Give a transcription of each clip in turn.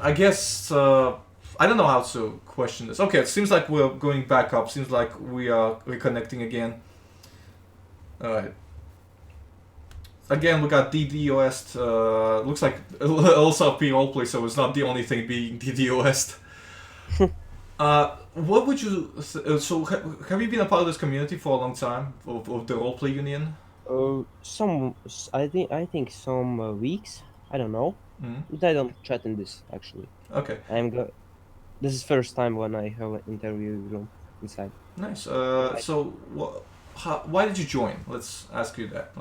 I guess I don't know how to question this. Okay, it seems like we're going back up. Seems like we are reconnecting again. Alright. Again, we got DDoS. Looks like also P roleplay, so it's not the only thing being DDoS. What would you... So, have you been a part of this community for a long time? Of the roleplay union? I think some weeks. I don't know, Mm. but I don't chat in this actually. Okay, I'm go. This is first time when I have an interview room inside. nice. I, Why did you join? Let's ask you that.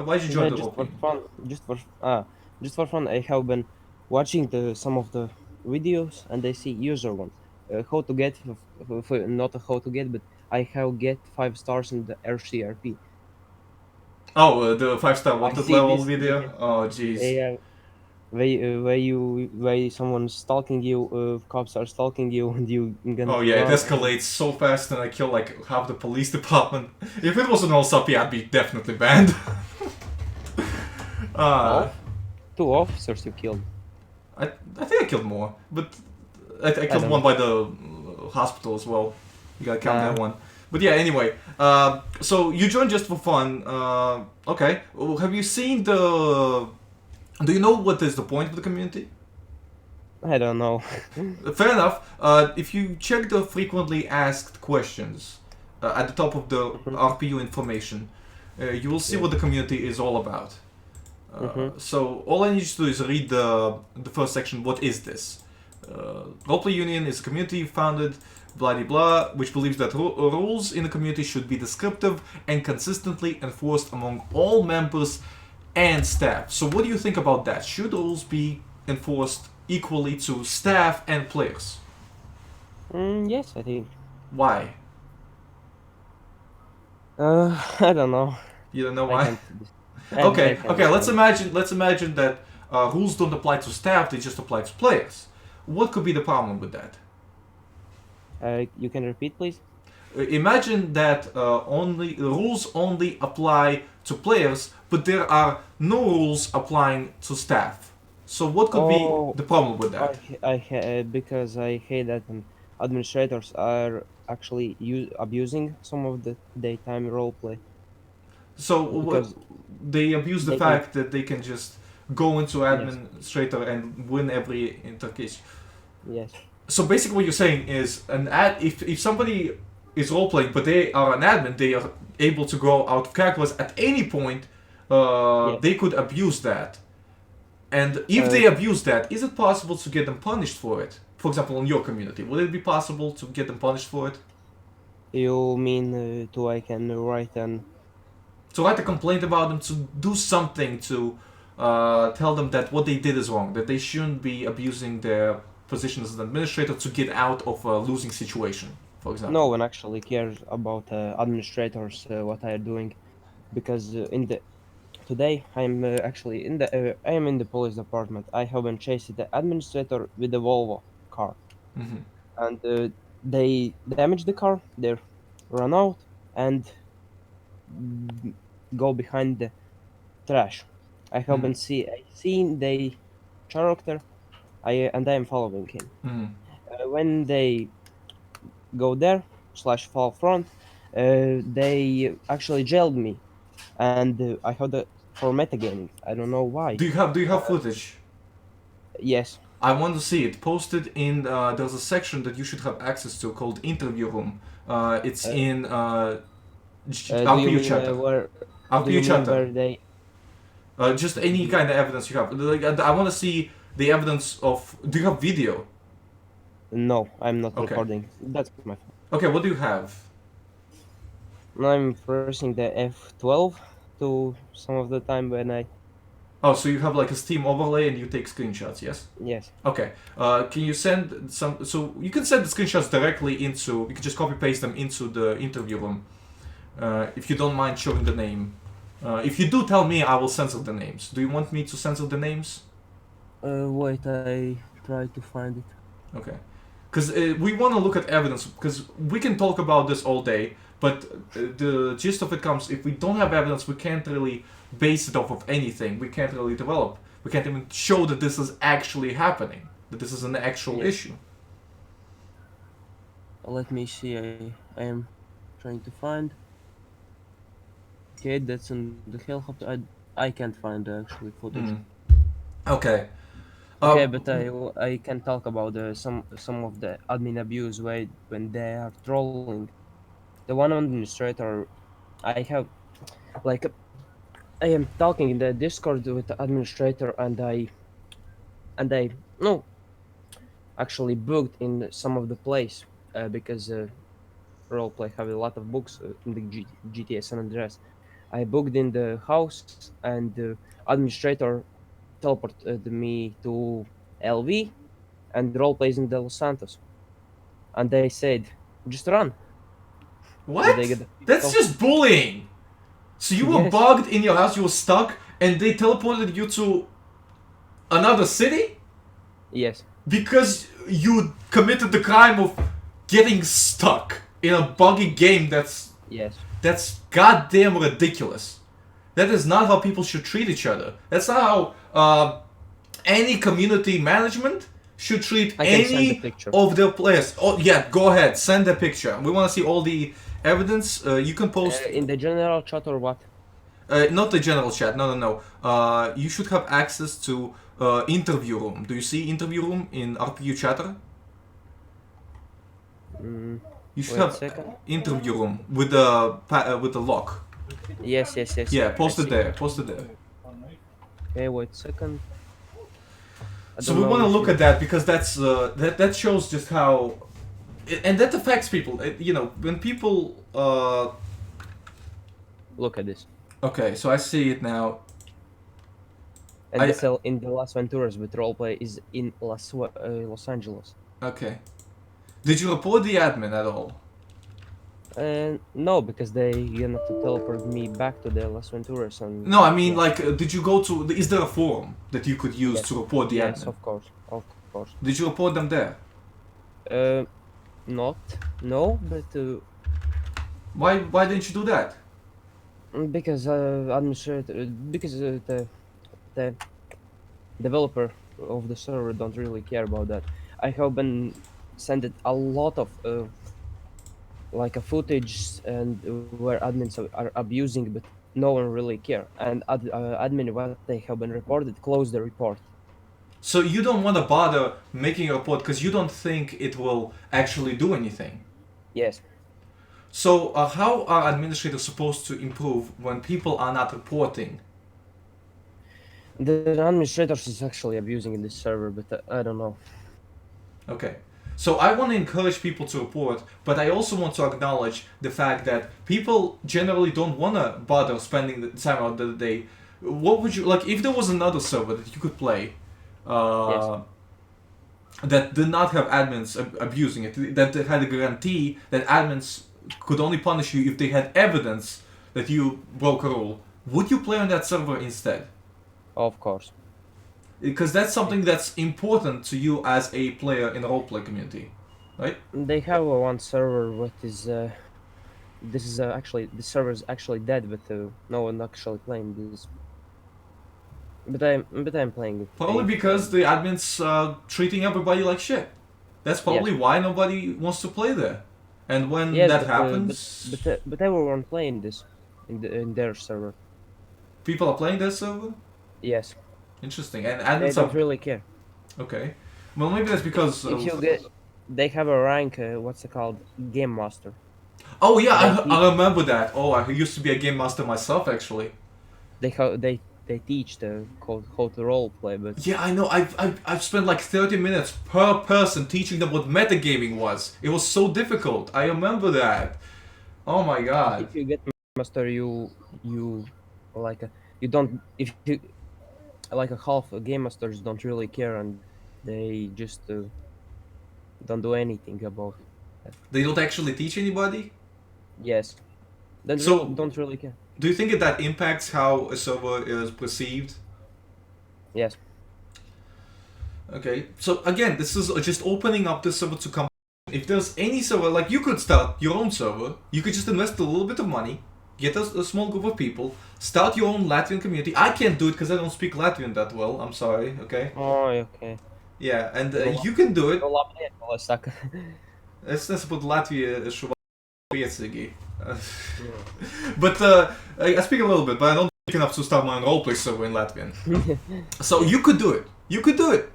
Why did you join yeah, the just for roleplay? fun. Just for fun. I have been watching some of the videos, and I see Userone. How to get not how to get, but I have get 5 stars in the RCRP. Oh, the 5-star I wanted see level this. video? Oh, jeez. Yeah, where someone's stalking you, cops are stalking you, and you Oh gonna yeah, it run. escalates so fast and I kill like half the police department. If it was an all-suppy, I'd be definitely banned. uh, Oh, 2 officers you killed. I think I killed more, but I I killed don't one know. by the hospital as well. You gotta count that Uh, one. But yeah, anyway, so you joined just for fun. Okay, well, have you seen the... Do you know what is the point of the community? I don't know. Fair enough. If you check the frequently asked questions at the top of the Mhm. RPU information, you will see Yes. what the community is all about. Mhm. So all I need you to do is read the first section. What is this? Roleplay Union is a community founded, blah blah blah, which believes that rules in the community should be descriptive and consistently enforced among all members and staff. So what do you think about that? Should rules be enforced equally to staff and players? Yes, I think. Why? I don't know. You don't know I why? can't. I Okay, can't okay. Let's decide. imagine. Let's imagine that rules don't apply to staff; they just apply to players. What could be the problem with that? You can repeat, please. Imagine that only rules only apply to players, but there are no rules applying to staff. So what could be Oh, the problem with that? because I hate that administrators are actually abusing some of the daytime roleplay So because they abuse the they can. fact that they can just go into Yes. administrator and win every intercase. Yes. So basically, what you're saying is if somebody is role playing, but they are an admin, they are able to go out of characters at any point. Yes. They could abuse that, and if Uh, they abuse that, is it possible to get them punished for it? For example, in your community, would it be possible to get them punished for it? you mean to I can write an To write a complaint about them, to do something to tell them that what they did is wrong, that they shouldn't be abusing their position as an administrator to get out of a losing situation, for no example. one actually cares about administrators what I are doing because in the today I'm actually in the I am in the police department. I have been chasing the administrator with the Volvo car, Hmm. and they damage the car. They run out and mm, go behind the trash. I have Hmm. been I seen the character. I am following him. Hmm. When they go there slash fall front, they actually jailed me, and I had the for metagaming. I don't know why. Do you have footage? Yes. I want to see it posted in. There's a section that you should have access to called interview room. It's Uh, in do you RPU mean chatter. where? Do RPU you mean chatter. where they? Just any Do, kind of evidence you have. Like, I want to see the evidence of. Do you have video? no, I'm not Okay. recording. That's my phone. Okay. What do you have? I'm pressing the F12 to some of the time when I. Oh, so you have like a Steam overlay and you take screenshots, yes? Yes. Okay. Can you send some? So you can send the screenshots directly into. You can just copy paste them into the interview room. If you don't mind showing the name. If you do tell me, I will censor the names. Do you want me to censor the names? Wait, I try to find it. Okay. Because we want to look at evidence, because we can talk about this all day, but the gist of it comes, if we don't have evidence, we can't really base it off of anything. We can't really develop. We can't even show that this is actually happening. that this is an actual Yeah. issue. Let me see. I am trying to find. Okay, that's in the helicopter. I can't find the actually footage. Okay. Okay, Uh, but I can talk about some of the admin abuse when they are trolling. The one administrator I have like I am talking in the Discord with the administrator and I no actually booked in some of the place because roleplay have a lot of books in the GTA San Andreas. I booked in the house and the administrator teleported me to LV and roleplays in the Los Santos. And they said, just run. But they what? get the That's call. just bullying. So you were Yes, bugged in your house, you were stuck, and they teleported you to another city yes, because you committed the crime of getting stuck in a buggy game. yes, That's goddamn ridiculous. That is not how people should treat each other. That's not how any community management should treat I can send the any picture. of their players. Oh yeah, go ahead, send a picture. We want to see all the evidence. You can post, In the general chat or what? not the general chat. No, no, no. You should have access to interview room. Do you see interview room in RPU chatter? Mm, You should wait a have second. interview room with the lock. Yes, yes, yes. Yeah, I post it see. there. Post it there. Okay, wait a second. I So don't we know want to if look you at that because that shows just how, and that affects people. You know, when people. look at this. Okay, so I see it now. And I this in the Las Venturas with roleplay is in Los Angeles. okay. Did you report the admin at all? And no, because they gonna to teleport me back to the Las Venturas and No, I mean yeah. like, did you go to? Is there a forum that you could use Yes. to report the Yes, admin? of course. Of course. Did you report them there? Uh not no, but Why didn't you do that? because administrator because the developer of the server don't really care about that. I have been sent it a lot of like a footage and where admins are abusing, but no one really care. And admin what they have been reported close the report. So you don't want to bother making a report because you don't think it will actually do anything. Yes, So how are administrators supposed to improve when people are not reporting? the administrators is actually abusing in this server, but I don't know. Okay. So I want to encourage people to report, but I also want to acknowledge the fact that people generally don't want to bother spending the time out of the day. What would you like if there was another server that you could play, Yes, uh, that did not have admins abusing it, that had a guarantee that admins could only punish you if they had evidence that you broke a rule? Would you play on that server instead? of course. Because that's something that's important to you as a player in a roleplay community, right? They have one server what is this is actually the server is actually dead, but no one actually playing this. But I'm playing it. Probably because the admins treating everybody like shit. That's Yes. probably why nobody wants to play there. And when Yes, that happens, but everyone playing this in their server. people are playing that server. Yes, Interesting. And they admins don't are really care. okay. Well, maybe that's because. If you get, they have a rank. What's it called? Game master. Oh yeah, They I remember that. Oh, I used to be a game master myself, actually. they teach the how to role play, but Yeah, I know. I've spent like 30 minutes per person teaching them what metagaming was. It was so difficult. I remember that. Oh my god. if you get master, you like a, you don't if you like a half game masters don't really care and they just don't do anything about that. They don't actually teach anybody? Yes, So, don't really care. do you think that impacts how a server is perceived? Yes, Okay, so again, this is just opening up the server to come. If there's any server, like you could start your own server, you could just invest a little bit of money, get a small group of people, start your own Latvian community. I can't do it because I don't speak Latvian that well, I'm sorry, okay? oh okay. Yeah, and you can do it. Roleplay, stuck. Let's put Latvia Швеция. Yeah. But I speak a little bit, but I don't speak enough to start my own roleplay server in Latvian. So you could do it. You could do it.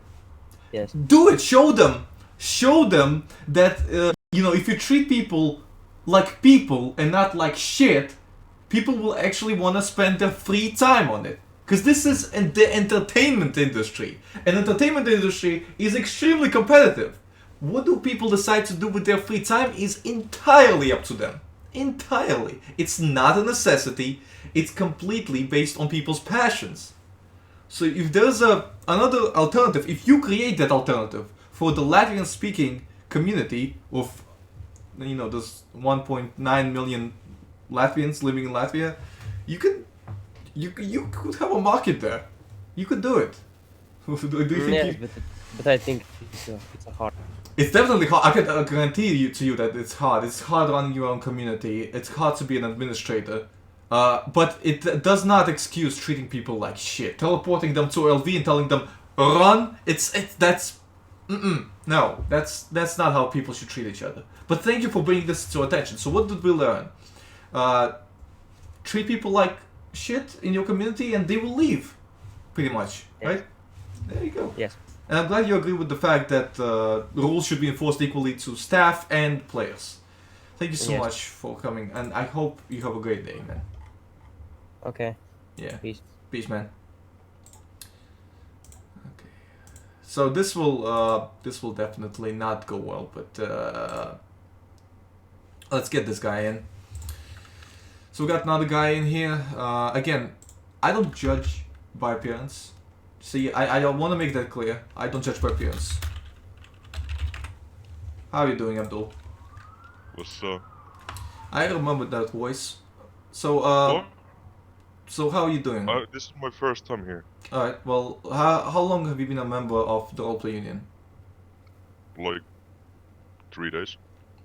Yes. Do it. Show them. Show them that if you treat people like people and not like shit, people will actually want to spend their free time on it. Because this is the entertainment industry. And entertainment industry is extremely competitive. What do people decide to do with their free time is entirely up to them. Entirely. It's not a necessity. It's completely based on people's passions. So if there's another alternative, if you create that alternative for the Latvian-speaking community of, there's 1.9 million Latvians living in Latvia, you could have a market there. You could do it. Do you think Yes, but I think it's a hard. It's definitely hard. I can guarantee you that it's hard. It's hard running your own community. It's hard to be an administrator. But it does not excuse treating people like shit. Teleporting them to LV and telling them run. No, that's not how people should treat each other. But thank you for bringing this to attention. So what did we learn? Treat people like shit in your community and they will leave, pretty much, Yes. right? There you go. Yes. And I'm glad you agree with the fact that rules should be enforced equally to staff and players. Thank you so Yes. much for coming, and I hope you have a great day, man. Okay. Yeah. Peace. Peace, man. Okay. So this will definitely not go well, but let's get this guy in. So we got another guy in here. Again, I don't judge by appearance. See, I want to make that clear. I don't judge by appearance. How are you doing, Abdul? What's up? I remember that voice. So, What? so how are you doing? This is my first time here. Alright, well, how long have you been a member of the roleplay union? Like 3 days.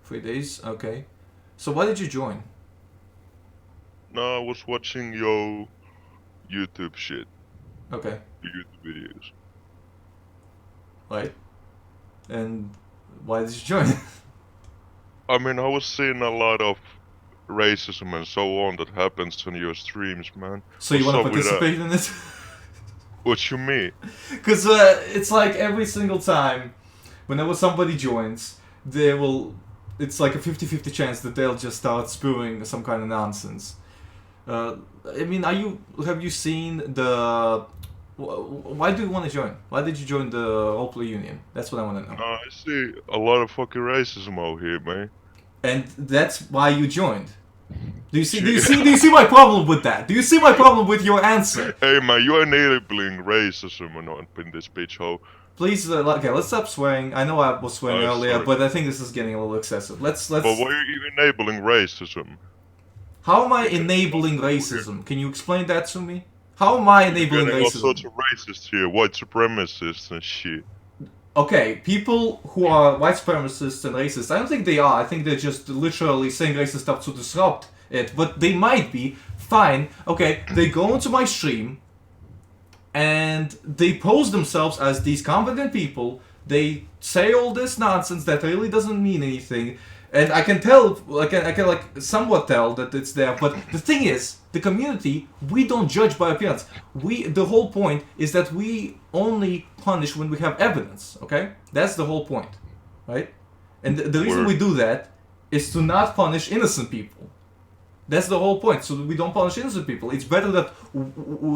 3 days? Okay. So why did you join? No, I was watching your YouTube shit. Okay, YouTube videos. right. And why did you join? I mean, I was seeing a lot of racism and so on that happens on your streams, man. So you want to What's up with that? participate in it? What you mean? Because it's like every single time, whenever somebody joins, it's like a 50-50 chance that they'll just start spewing some kind of nonsense. I mean, have you seen the... Why do you want to join? Why did you join the roleplay union? That's what I want to know. I see a lot of fucking racism out here, man. And that's why you joined. Do you see my problem with that? Do you see my problem with your answer? Hey, man, you are enabling racism or not in this bitch hole. Please, okay, let's stop swearing. I know I was swearing earlier, sorry. but I think this is getting a little excessive. Let's. But why are you enabling racism? How am I enabling racism? Can you explain that to me? How am I enabling Getting all sorts racism? of racists here, white supremacists and shit. Okay, people who are white supremacists and racist, I don't think they are. I think they're just literally saying racist stuff to disrupt it. But they might be. Fine. Okay, they go into my stream and they pose themselves as these competent people. They say all this nonsense that really doesn't mean anything. And I can tell, I can like somewhat tell that it's there. But the thing is, the community, we don't judge by appearance. The whole point is that we only punish when we have evidence. Okay, that's the whole point, right? And the reason we do that is to not punish innocent people. That's the whole point. So we don't punish innocent people. It's better that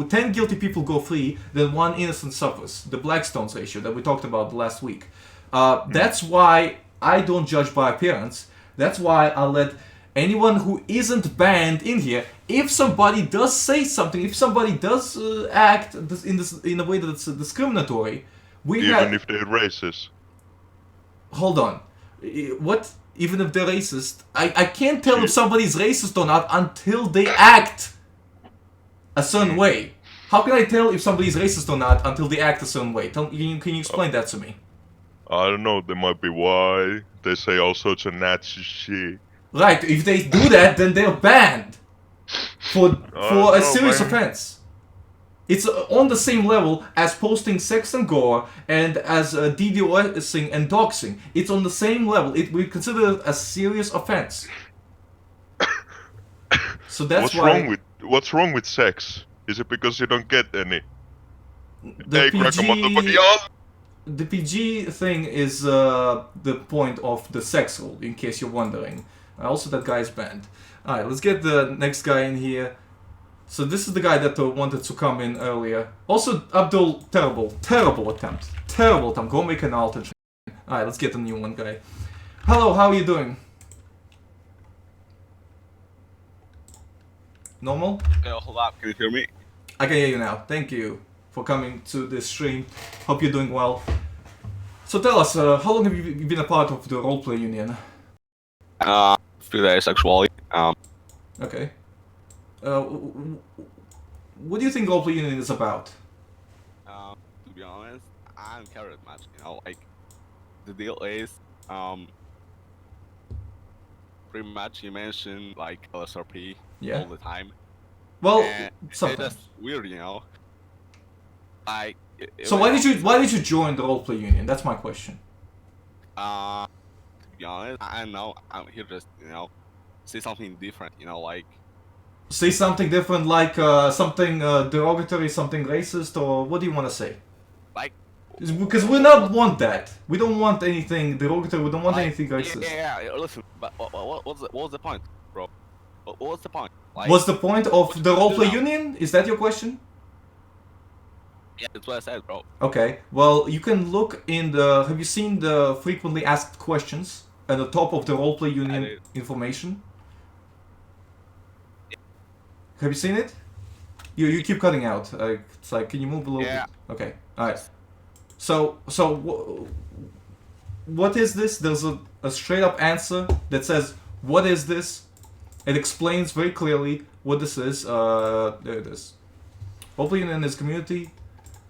10 guilty people go free than 1 innocent suffers. The Blackstones ratio that we talked about last week. That's why I don't judge by appearance. That's why I let anyone who isn't banned in here. If somebody does say something, if somebody does act in a way that's discriminatory, Even if they're racist. Hold on. What? Even if they're racist? I can't tell if somebody's racist or not until they act a certain way. How can I tell if somebody's racist or not until they act a certain way? Can you explain that to me? I don't know, they might be white, they say all sorts of Nazi shit. Right, if they do that, then they're banned for a serious offense. It's on the same level as posting sex and gore and as DDoSing and doxing. It's on the same level. We consider it a serious offense. So that's What's wrong with sex? Is it because you don't get any? the Hey, crack a motherfucker, PG. y'all! The PG thing is the point of the sex rule, in case you're wondering. Also, that guy is banned. Alright, let's get the next guy in here. So this is the guy that wanted to come in earlier. Also, Abdul, terrible attempt. Terrible attempt. Go make an alter chain. Alright, let's get a new one, guy. Hello, how are you doing? Normal? Hold up, can you hear me? I can hear you now. Thank you for coming to this stream. Hope you're doing well. So tell us, how long have you been a part of the roleplay union? 3 days actually. Okay. What do you think roleplay union is about? To be honest, I don't care that much, like, the deal is, pretty much you mentioned, like, LSRP Yeah. all the time. Well, And it's sometimes. just weird, Like, So why did you join the roleplay union? That's my question. to be honest, I don't know, I'm here just, say something different, like, Say something different, like something derogatory, something racist, or what do you want to say? like, Because we not want that. We don't want anything derogatory. We don't want like, anything racist. yeah, listen, but what's the point, bro? What's the point? Like, What's the point of what the you do roleplay now? union? Is that your question? Yeah, that's what I said, bro. Okay. Well, you can look in the. Have you seen the frequently asked questions at the top of the roleplay union did. information? Have you seen it? You keep cutting out. It's like, can you move a little Yeah. bit? Okay. All right. So what is this? There's a straight up answer that says, what is this? It explains very clearly what this is. There it is. Roleplay union is community.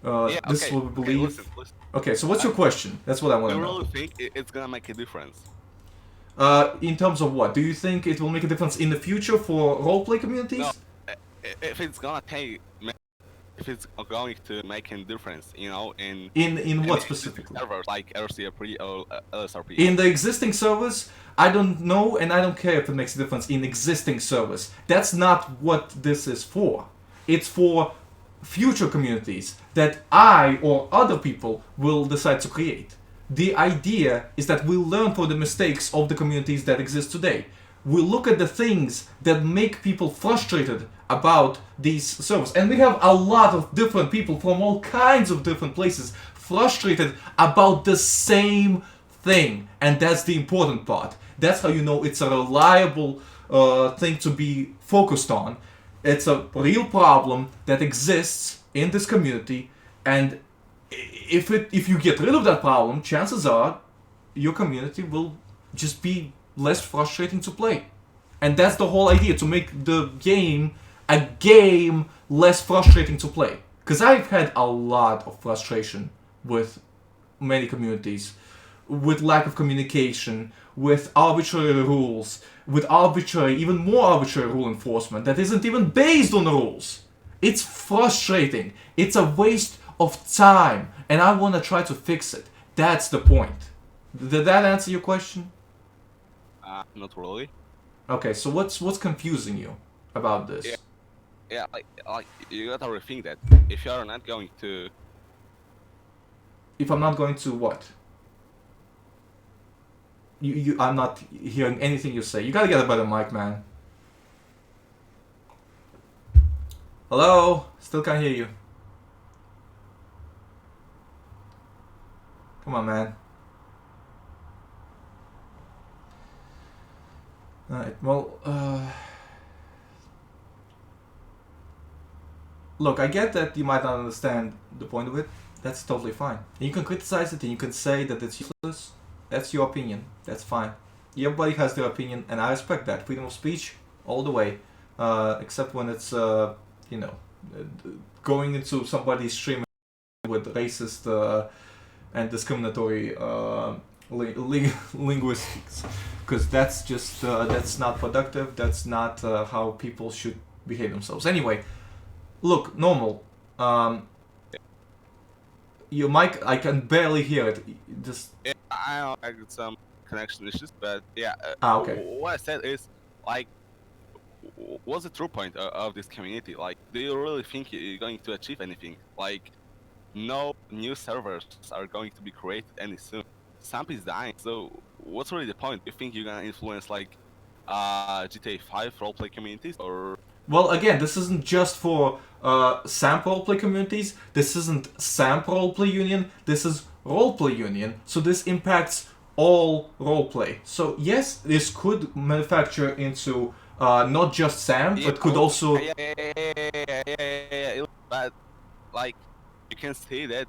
Yeah, This is okay, what we okay, believe. listen. Okay, so what's your question? That's what I want Do to you know. really think it's gonna make a difference? In terms of what? Do you think it will make a difference in the future for roleplay communities? No. If it's gonna if it's going to make a difference, In what existing specifically? servers like LCRP or LSRP. In the existing servers, I don't know, and I don't care if it makes a difference in existing servers. That's not what this is for. It's for future communities that I or other people will decide to create. The idea is that we learn from the mistakes of the communities that exist today. We look at the things that make people frustrated about these servers. And we have a lot of different people from all kinds of different places frustrated about the same thing. And that's the important part. That's how you know it's a reliable thing to be focused on. It's a real problem that exists in this community, and if you get rid of that problem, chances are your community will just be less frustrating to play. And that's the whole idea, to make the game a game less frustrating to play. Because I've had a lot of frustration with many communities, with lack of communication, with arbitrary rules, with arbitrary, even more arbitrary rule enforcement that isn't even based on the rules. It's frustrating. It's a waste of time, and I want to try to fix it. That's the point. Did that answer your question? Not really. Okay, so what's confusing you about this? Yeah. Yeah, like you gotta rethink that. If you're not going to, If I'm not going to what? I'm not hearing anything you say. You gotta get a better mic, man. Hello? Still can't hear you. Come on, man. Alright, well, look, I get that you might not understand the point of it. That's totally fine. And you can criticize it and you can say that it's useless. That's your opinion. That's fine. Everybody has their opinion, and I respect that. Freedom of speech, all the way. Except when it's, going into somebody's stream with racist and discriminatory linguistics. Because that's just, that's not productive. That's not how people should behave themselves. Anyway, look, normal. Your mic, I can barely hear it. Just Yeah, I know I got some connection issues, but yeah, okay. what I said is like, what's the true point of this community? Like, do you really think you're going to achieve anything? Like, no new servers are going to be created any soon. Samp is dying, so what's really the point? You think you're gonna influence like GTA 5 roleplay communities, or Well, again, this isn't just for SAMP roleplay communities. This isn't SAMP roleplay union. This is roleplay union. So this impacts all roleplay. So yes, this could manufacture into not just SAMP, but could also. but like you can say that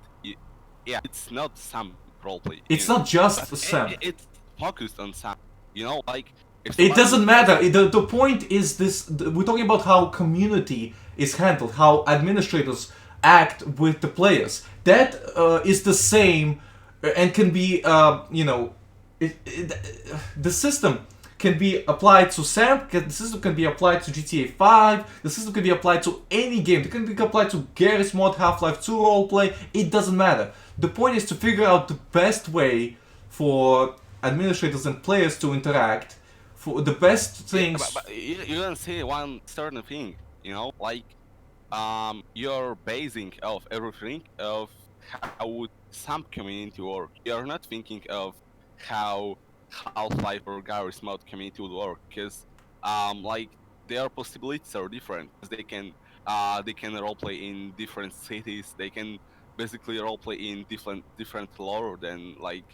yeah, it's not some roleplay. It's not just but SAMP. it's focused on some. You know, like if It doesn't somebody- matter. The point is this: we're talking about how community is handled, how administrators act with the players. That is the same, and can be, the system can be applied to SAMP. The system can be applied to GTA 5. The system can be applied to any game. It can be applied to Garry's Mod, Half-Life 2 roleplay. It doesn't matter. The point is to figure out the best way for administrators and players to interact, for the best things. but you don't say one certain thing. You know, like you're basing of everything of how would some community work. You're not thinking of how Half-Life or Garry's Mod community would work, because like their possibilities are different. They can roleplay in different cities. They can basically roleplay in different lore than like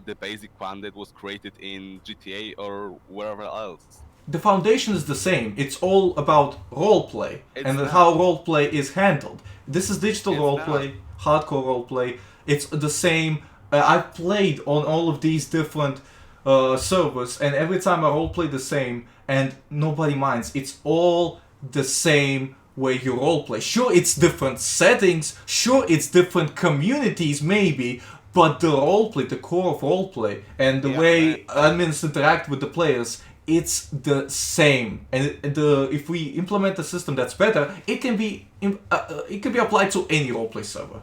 the basic one that was created in GTA or wherever else. The foundation is the same. It's all about roleplay and not. how roleplay is handled. This is digital It's roleplay, hardcore roleplay. It's the same. I've played on all of these different servers, and every time I roleplay the same, and nobody minds. It's all the same way you roleplay. Sure, it's different settings. Sure, it's different communities, maybe. But the roleplay, the core of roleplay, and the Yeah, way admins interact with the players, it's the same. And if we implement a system that's better, it can be applied to any roleplay server.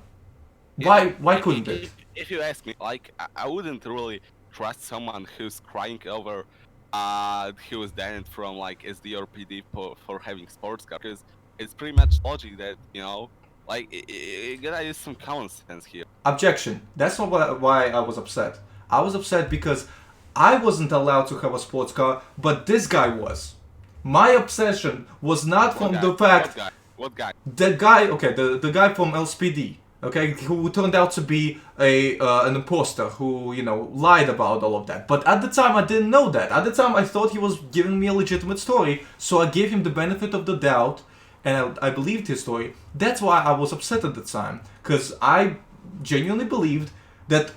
Why couldn't it? If you ask me, like I wouldn't really trust someone who's crying over who was banned from like SD or PD for having sports car, because it's pretty much logic that, you know, like you gotta use some common sense here. Objection. That's not why I was upset. I was upset because I wasn't allowed to have a sports car, but this guy was. My obsession was not from the fact. What guy? The guy, okay, the guy from LSPD, okay, who turned out to be an imposter who, lied about all of that. But at the time, I didn't know that. At the time, I thought he was giving me a legitimate story, so I gave him the benefit of the doubt, and I believed his story. That's why I was upset at the time, because I genuinely believed that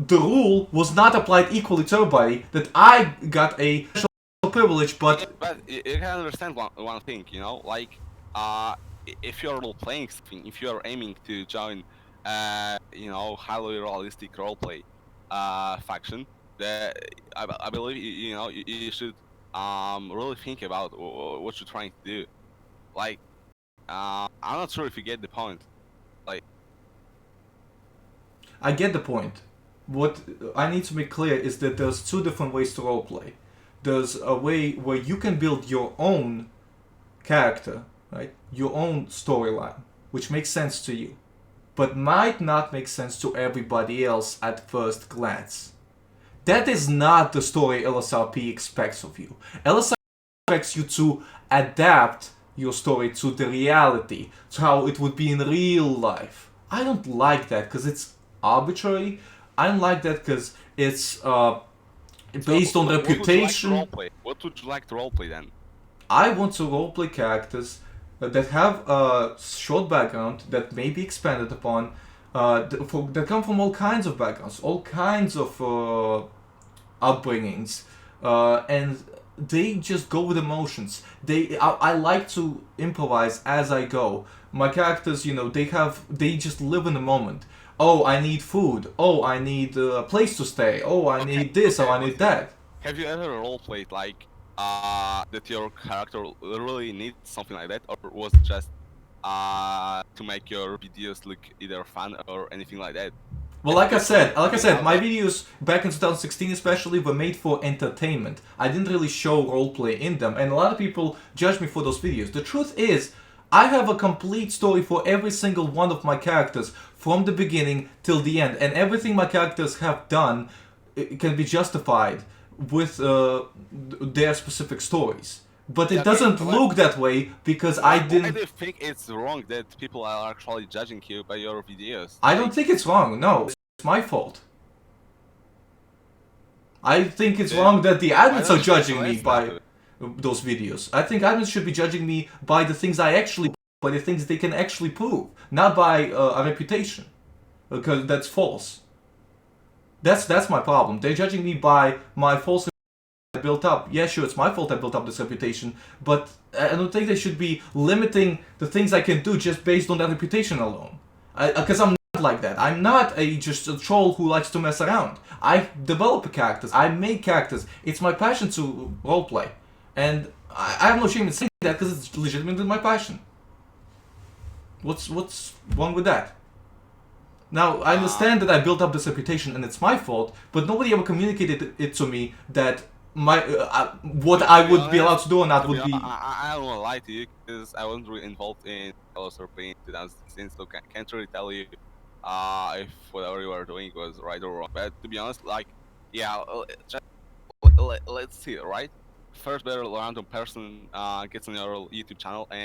the rule was not applied equally to everybody, that I got a special privilege, but you can understand one thing, you know, like if you're role playing something, if you're aiming to join highly realistic roleplay faction, that I believe you should really think about what you're trying to do. Like I'm not sure if you get the point. Like I get the point. What I need to make clear is that there's two different ways to roleplay. There's a way where you can build your own character, right? Your own storyline, which makes sense to you, but might not make sense to everybody else at first glance. That is not the story LSRP expects of you. LSRP expects you to adapt your story to the reality, to how it would be in real life. I don't like that because it's arbitrary. I don't like that because it's based on reputation. What would you like to roleplay then? I want to roleplay characters that have a short background that may be expanded upon, that come from all kinds of backgrounds, all kinds of upbringings, and they just go with emotions. I like to improvise as I go. My characters, they just live in the moment. Oh, I need food. Oh, I need a place to stay. Oh, I need this. Oh, I need that. Have you ever roleplayed like that your character really needs something like that, or was it just to make your videos look either fun or anything like that. Well, like I said, my videos back in 2016 especially were made for entertainment. I didn't really show roleplay in them, and a lot of people judge me for those videos. The truth is, I have a complete story for every single one of my characters from the beginning till the end, and everything my characters have done can be justified with their specific stories. But it Yeah, doesn't but- look that way because I Why didn't. do you think it's wrong that people are actually judging you by your videos? I don't think it's wrong. No, it's my fault. I think it's Yeah. wrong that the Why admins don't are you judging me address by that? those videos. I think admins should be judging me by the things I actually, by the things they can actually prove, not by a reputation, because that's false. That's my problem. They're judging me by my false reputation I built up. Yeah, sure, it's my fault I built up this reputation, but I don't think they should be limiting the things I can do just based on that reputation alone. Because I'm not like that. I'm not just a troll who likes to mess around. I develop characters. I make characters. It's my passion to roleplay, and I have no shame in saying that because it's legitimately my passion. What's wrong with that? Now, I understand that I built up this reputation and it's my fault, but nobody ever communicated it to me that my what I would be allowed to do or not would be. I don't want to lie to you because I wasn't really involved in Colossus in 2016, so can't really tell you if whatever you were doing was right or wrong. But to be honest, like, yeah, just let's see, right? First, better random person gets on your YouTube channel and